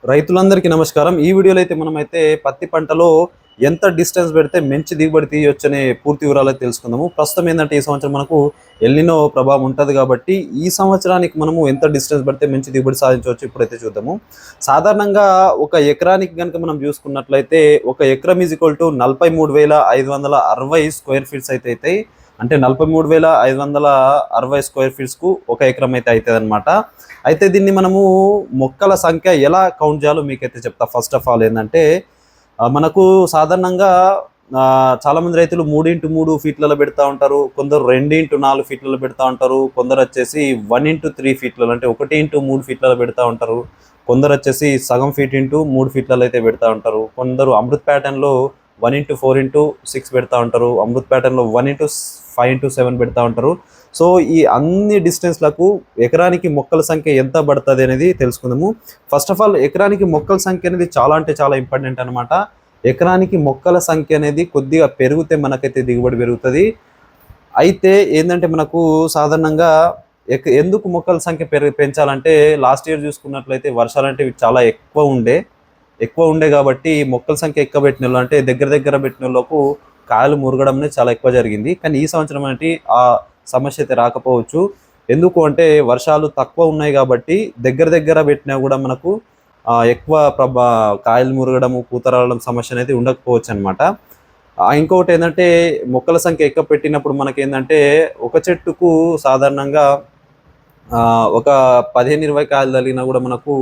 రైతులందరికీ నమస్కారం. ఈ వీడియోలో అయితే మనమైతే పత్తి పంటలో ఎంత డిస్టెన్స్ పెడితే మంచి దిగుబడి తీయొచ్చనే పూర్తి వివరాలు తెలుసుకుందాము. ప్రస్తుతం ఏంటంటే ఈ సంవత్సరం మనకు ఎల్నినో ప్రభావం ఉంటుంది కాబట్టి ఈ సంవత్సరానికి మనము ఎంత డిస్టెన్స్ పెడితే మంచి దిగుబడి సాధించవచ్చు ఇప్పుడైతే చూద్దాము. సాధారణంగా ఒక ఎకరానికి కనుక మనం చూసుకున్నట్లయితే ఒక ఎకరం is equal to 43,560 square feets అయితే అవుతాయి. అంటే 43,560 స్క్వేర్ ఫీట్స్కు ఒక ఎకరం అయితే అవుతుంది అనమాట. అయితే దీన్ని మనము మొక్కల సంఖ్య ఎలా కౌంట్ చేయాలో మీకైతే చెప్తా. ఫస్ట్ ఆఫ్ ఆల్ ఏంటంటే మనకు సాధారణంగా చాలామంది రైతులు 3x3 ఫీట్లలో పెడతా ఉంటారు, కొందరు 2x4 ఫీట్లలో పెడతా ఉంటారు, కొందరు వచ్చేసి 1x3 ఫీట్లలో అంటే 1x3 ఫీట్లలో పెడతా ఉంటారు, కొందరు వచ్చేసి సగం ఫీట్ ఇంటూ 3 ఫీట్లలో అయితే పెడతా ఉంటారు, కొందరు అమృత్ ప్యాటర్న్లో 1x4x6 పెడతా ఉంటారు, అమృత్ ప్యాటర్న్లో 1x5x7 పెడతా ఉంటారు. సో ఈ అన్ని డిస్టెన్స్లకు ఎకరానికి మొక్కల సంఖ్య ఎంత పడుతుంది అనేది తెలుసుకుందాము. ఫస్ట్ ఆఫ్ ఆల్ ఎకరానికి మొక్కల సంఖ్య అనేది చాలా అంటే చాలా ఇంపార్టెంట్ అనమాట. ఎకరానికి మొక్కల సంఖ్య అనేది కొద్దిగా పెరిగితే మనకైతే దిగుబడి పెరుగుతుంది. అయితే ఏంటంటే మనకు సాధారణంగా ఎందుకు మొక్కల సంఖ్య పెంచాలంటే లాస్ట్ ఇయర్ చూసుకున్నట్లయితే వర్షాలు అంటే చాలా ఎక్కువ ఉండే కాబట్టి మొక్కల సంఖ్య ఎక్కువ పెట్టిన వాళ్ళు అంటే దగ్గర పెట్టిన వాళ్ళకు కాయలు మురగడం అనేది చాలా ఎక్కువ జరిగింది. కానీ ఈ సంవత్సరం అంటే ఆ సమస్య అయితే రాకపోవచ్చు. ఎందుకు అంటే వర్షాలు తక్కువ ఉన్నాయి కాబట్టి దగ్గర పెట్టినా కూడా మనకు ఎక్కువ కాయలు మురగడము పూత రావడం సమస్య అనేది ఉండకపోవచ్చు అనమాట. ఇంకొకటి ఏంటంటే మొక్కల సంఖ్య ఎక్కువ పెట్టినప్పుడు మనకి ఏంటంటే ఒక చెట్టుకు సాధారణంగా ఒక 15-20 కాయలు తగిలినా కూడా మనకు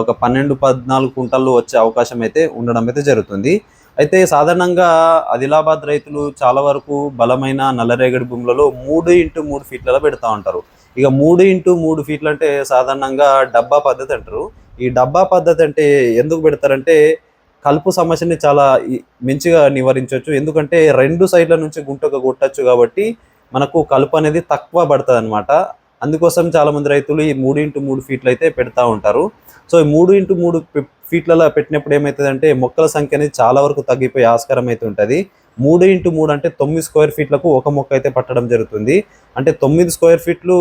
ఒక 12-14 కుంటల్లో వచ్చే అవకాశం అయితే ఉండడం అయితే జరుగుతుంది. అయితే సాధారణంగా ఆదిలాబాద్ రైతులు చాలా వరకు బలమైన నల్లరేగడి భూములలో 3x3 ఫీట్లలో పెడతా ఉంటారు. ఇక 3x3 ఫీట్లు అంటే సాధారణంగా డబ్బా పద్ధతి అంటారు. ఈ డబ్బా పద్ధతి అంటే ఎందుకు పెడతారంటే కలుపు సమస్యని చాలా మంచిగా నివారించవచ్చు. ఎందుకంటే 2 సైడ్ల నుంచి గుంటగా కొట్టచ్చు కాబట్టి మనకు కలుపు అనేది తక్కువ పడుతుంది అనమాట. అందుకోసం చాలామంది రైతులు ఈ 3x3 ఫీట్లు అయితే పెడతా ఉంటారు. సో ఈ 3x3 ఫీట్లలో పెట్టినప్పుడు ఏమవుతుందంటే మొక్కల సంఖ్య అనేది చాలా వరకు తగ్గిపోయే ఆస్కారం అయితే ఉంటుంది. 3x3 అంటే 9 స్క్వేర్ ఫీట్లకు ఒక మొక్క అయితే పట్టడం జరుగుతుంది. అంటే 9 స్క్వేర్ ఫీట్లు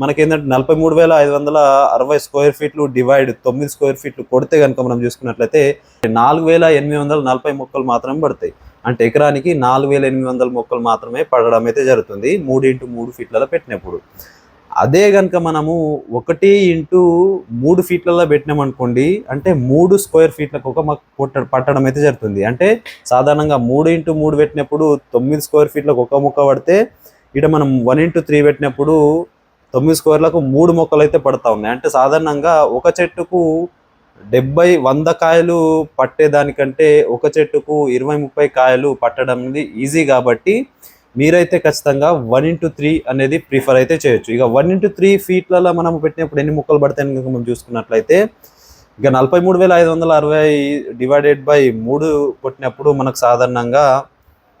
మనకేంటంటే 43,560 స్క్వేర్ ఫీట్లు డివైడ్ 9 స్క్వేర్ ఫీట్లు కొడితే కనుక మనం చూసుకున్నట్లయితే 4,840 మొక్కలు మాత్రమే పడతాయి. అంటే ఎకరానికి 4,800 మొక్కలు మాత్రమే పడడం అయితే జరుగుతుంది 3x3 ఫీట్లలో పెట్టినప్పుడు. అదే కనుక మనము 1x3 ఫీట్లలో పెట్టినామనుకోండి అంటే 3 స్క్వేర్ ఫీట్లకు ఒక మొక్క పట్టడం అయితే జరుగుతుంది. అంటే సాధారణంగా 3x3 పెట్టినప్పుడు 9 స్క్వేర్ ఫీట్లకు ఒక మొక్క పడితే ఇక్కడ మనం 1x3 పెట్టినప్పుడు 9 స్క్వేర్లకు 3 మొక్కలు అయితే పడతా ఉన్నాయి. అంటే సాధారణంగా ఒక చెట్టుకు 70-100 కాయలు పట్టేదానికంటే ఒక చెట్టుకు 20-30 కాయలు పట్టడం అనేది ఈజీ కాబట్టి మీరైతే ఖచ్చితంగా 1x3 అనేది ప్రిఫర్ అయితే చేయొచ్చు. ఇక 1x3 ఫీట్లలో మనం పెట్టినప్పుడు ఎన్ని మొక్కలు పడతాయని కనుక మనం చూసుకున్నట్లయితే ఇక 43,560 డివైడెడ్ బై 3 కొట్టినప్పుడు మనకు సాధారణంగా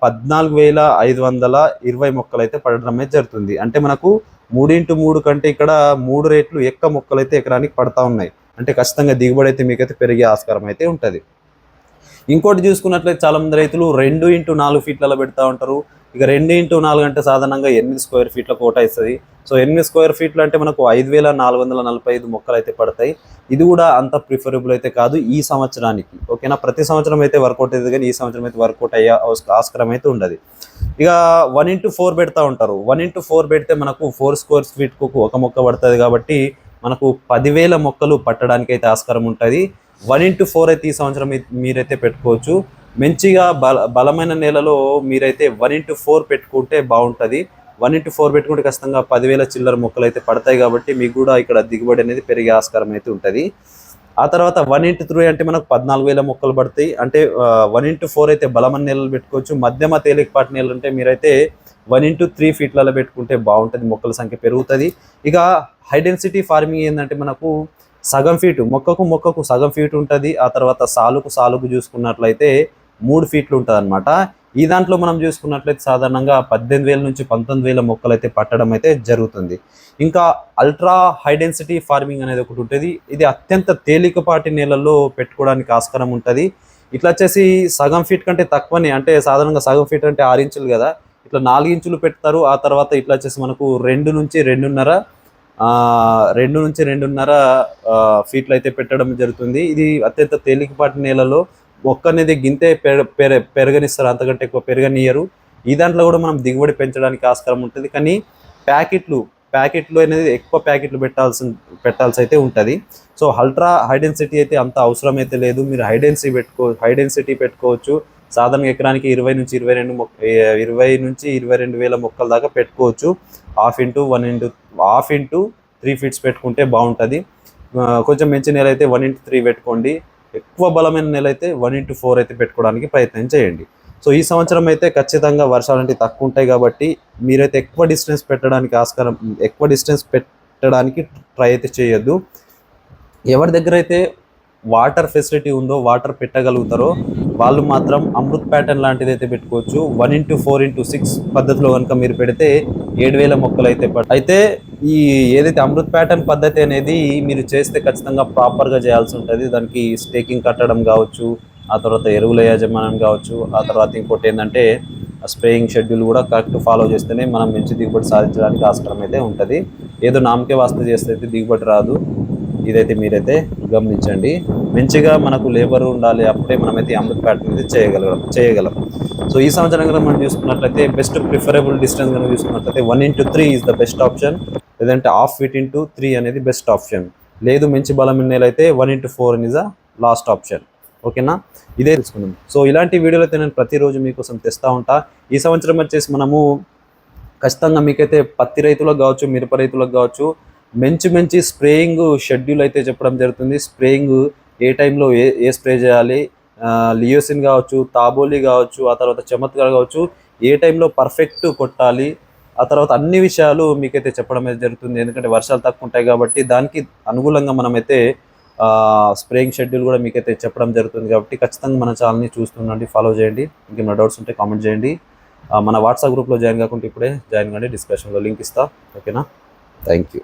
14,520 మొక్కలు అయితే పడడం అయితే జరుగుతుంది. అంటే మనకు 3x3 కంటే ఇక్కడ 3 రేట్లు ఎక్కువ మొక్కలు అయితే ఎకరానికి పడతా ఉన్నాయి. అంటే ఖచ్చితంగా దిగుబడి అయితే మీకైతే పెరిగే ఆస్కారం అయితే ఉంటుంది. ఇంకోటి చూసుకున్నట్లయితే చాలామంది రైతులు 2x4 ఫీట్లలో పెడతా ఉంటారు. ఇక 2x4 అంటే సాధారణంగా 8 స్క్వేర్ ఫీట్ల కోట ఇస్తుంది. సో 8 స్క్వేర్ ఫీట్లు అంటే మనకు 5,445 మొక్కలు అయితే పడతాయి. ఇది కూడా అంత ప్రిఫరబుల్ అయితే కాదు ఈ సంవత్సరానికి. ఓకేనా, ప్రతి సంవత్సరం అయితే వర్కౌట్ అవుతుంది కానీ ఈ సంవత్సరం అయితే వర్కౌట్ అయ్యే ఆస్కారం అయితే ఉండదు. ఇక 1x4 పెడతా ఉంటారు. 1x4 పెడితే మనకు 4 స్క్వేర్ ఫీట్కు ఒక మొక్క పడుతుంది కాబట్టి మనకు 10,000 మొక్కలు పట్టడానికి అయితే ఆస్కారం ఉంటుంది. 1x4 అయితే ఈ సంవత్సరం మీరైతే పెట్టుకోవచ్చు. మంచిగా బలమైన నేలలో మీరైతే 1x4 పెట్టుకుంటే బాగుంటుంది. 1x4 పెట్టుకుంటే ఖచ్చితంగా 10,000 చిల్లర మొక్కలు అయితే పడతాయి కాబట్టి మీకు కూడా ఇక్కడ దిగుబడి అనేది పెరిగే ఆస్కారం అయితే ఉంటుంది. ఆ తర్వాత 1x3 అంటే మనకు 14,000 మొక్కలు పడతాయి. అంటే 1x4 అయితే బలమైన నేలలు పెట్టుకోవచ్చు. మధ్యమ తేలికపాటి నేలలు అంటే మీరైతే 1x3 ఫీట్లలో పెట్టుకుంటే బాగుంటుంది, మొక్కల సంఖ్య పెరుగుతుంది. ఇక హై డెన్సిటీ ఫార్మింగ్ ఏంటంటే మనకు సగం ఫీటు మొక్కకు సగం ఫీట్ ఉంటుంది. ఆ తర్వాత సాలుకు చూసుకున్నట్లయితే 3 ఫీట్లు ఉంటుంది అనమాట. ఈ దాంట్లో మనం చూసుకున్నట్లయితే సాధారణంగా 18,000 నుంచి 19,000 మొక్కలు అయితే పట్టడం అయితే జరుగుతుంది. ఇంకా అల్ట్రా హై డెన్సిటీ ఫార్మింగ్ అనేది ఒకటి ఉంటుంది. ఇది అత్యంత తేలికపాటి నేలల్లో పెట్టుకోవడానికి ఆస్కారం ఉంటుంది. ఇట్లా వచ్చేసి సగం ఫీట్ కంటే తక్కువనే, అంటే సాధారణంగా సగం ఫీట్ అంటే 6 ఇంచులు కదా, ఇట్లా 4 ఇంచులు పెడతారు. ఆ తర్వాత ఇట్లా వచ్చేసి మనకు 2 నుంచి 2.5 2 నుంచి 2.5 ఫీట్లు అయితే పెట్టడం జరుగుతుంది. ఇది అత్యంత తేలికపాటి నేలలో మొక్క అనేది గింతే పెరగనిస్తారు, అంతకంటే ఎక్కువ పెరగనియరు. ఈ దాంట్లో కూడా మనం దిగుబడి పెంచడానికి ఆస్కారం ఉంటుంది. కానీ ప్యాకెట్లు అనేది ఎక్కువ ప్యాకెట్లు పెట్టాల్సి అయితే ఉంటుంది. సో అల్ట్రా హై డెన్సిటీ అయితే అంత అవసరం అయితే లేదు. మీరు హై డెన్సిటీ పెట్టుకోవచ్చు. సాధారణంగా ఎకరానికి 20 నుంచి 22 వేల మొక్కల దాకా పెట్టుకోవచ్చు. హాఫ్ ఇంటూ 3 ఫీట్స్ పెట్టుకుంటే బాగుంటుంది. కొంచెం మంచి నేల అయితే 1x3 పెట్టుకోండి. ఎక్కువ బలమైన నేల అయితే 1x4 అయితే పెట్టుకోవడానికి ప్రయత్నం చేయండి. సో ఈ సంవత్సరం అయితే ఖచ్చితంగా వర్షాలు అంటే తక్కువ ఉంటాయి కాబట్టి మీరైతే ఎక్కువ డిస్టెన్స్ పెట్టడానికి ట్రై అయితే చేయొద్దు. ఎవరి దగ్గర అయితే వాటర్ ఫెసిలిటీ ఉందో, వాటర్ పెట్టగలుగుతారో వాళ్ళు మాత్రం అమృత్ ప్యాటర్న్ లాంటిది అయితే పెట్టుకోవచ్చు. 1x4x6 పద్ధతిలో కనుక మీరు పెడితే 7,000 మొక్కలు అయితే ఈ ఏదైతే అమృత్ ప్యాటర్న్ పద్ధతి అనేది మీరు చేస్తే ఖచ్చితంగా ప్రాపర్గా చేయాల్సి ఉంటుంది. దానికి స్టేకింగ్ కట్టడం కావచ్చు, ఆ తర్వాత ఎరువుల యాజమాన్యం కావచ్చు, ఆ తర్వాత ఇంకోటి ఏంటంటే స్ప్రేయింగ్ షెడ్యూల్ కూడా కరెక్ట్ ఫాలో చేస్తేనే మనం మంచి దిగుబడి సాధించడానికి ఆస్కారం అయితే ఉంటుంది. ఏదో నామకే వాస్తు చేస్తే అయితే దిగుబడి రాదు. ఇదైతే మీరైతే గమనించండి. మంచిగా మనకు లేబర్ ఉండాలి, అప్పుడే మనమైతే అమృత్ ప్యాటర్న్ అయితే చేయగలం. సో ఈ సంవత్సరం కనుక మనం చూసుకున్నట్లయితే బెస్ట్ ప్రిఫరబుల్ డిస్టెన్స్ కనుక చూసుకున్నట్లయితే 1x3 is the best option. లేదంటే హాఫ్ ఫీట్ ఇంటూ 3 అనేది బెస్ట్ ఆప్షన్. లేదు మంచి బలం అయితే 1x4 is the last option. ఓకేనా, ఇదే తెలుసుకుందాం. సో ఇలాంటి వీడియోలు అయితే నేను ప్రతిరోజు మీకోసం తెస్తూ ఉంటా. ఈ సంవత్సరం వచ్చేసి మనము ఖచ్చితంగా మీకైతే పత్తి రైతులకు కావచ్చు, మిరప రైతులకు కావచ్చు మంచి స్ప్రేయింగ్ షెడ్యూల్ అయితే చెప్పడం జరుగుతుంది. స్ప్రేయింగ్ ఏ టైంలో ఏ స్ప్రే చేయాలి, లియోసిన్ కావచ్చు, తాబోలి కావచ్చు, ఆ తర్వాత చమత్కార్ కావచ్చు, ఏ టైంలో పర్ఫెక్ట్ కొట్టాలి, ఆ తర్వాత అన్ని విషయాలు మీకైతే చెప్పడం అయితే జరుగుతుంది. ఎందుకంటే వర్షాలు తక్కువ ఉంటాయి కాబట్టి దానికి అనుకూలంగా మనమైతే స్ప్రేయింగ్ షెడ్యూల్ కూడా మీకైతే చెప్పడం జరుగుతుంది. కాబట్టి ఖచ్చితంగా మన ఛానల్ని చూస్తుండండి, ఫాలో చేయండి. ఇంకేమైనా డౌట్స్ ఉంటే కామెంట్ చేయండి. మన వాట్సాప్ గ్రూప్లో జాయిన్ కాకుంటే ఇప్పుడే జాయిన్ కండి, డిస్కషన్లో లింక్ ఇస్తా. ఓకేనా, థ్యాంక్ యూ.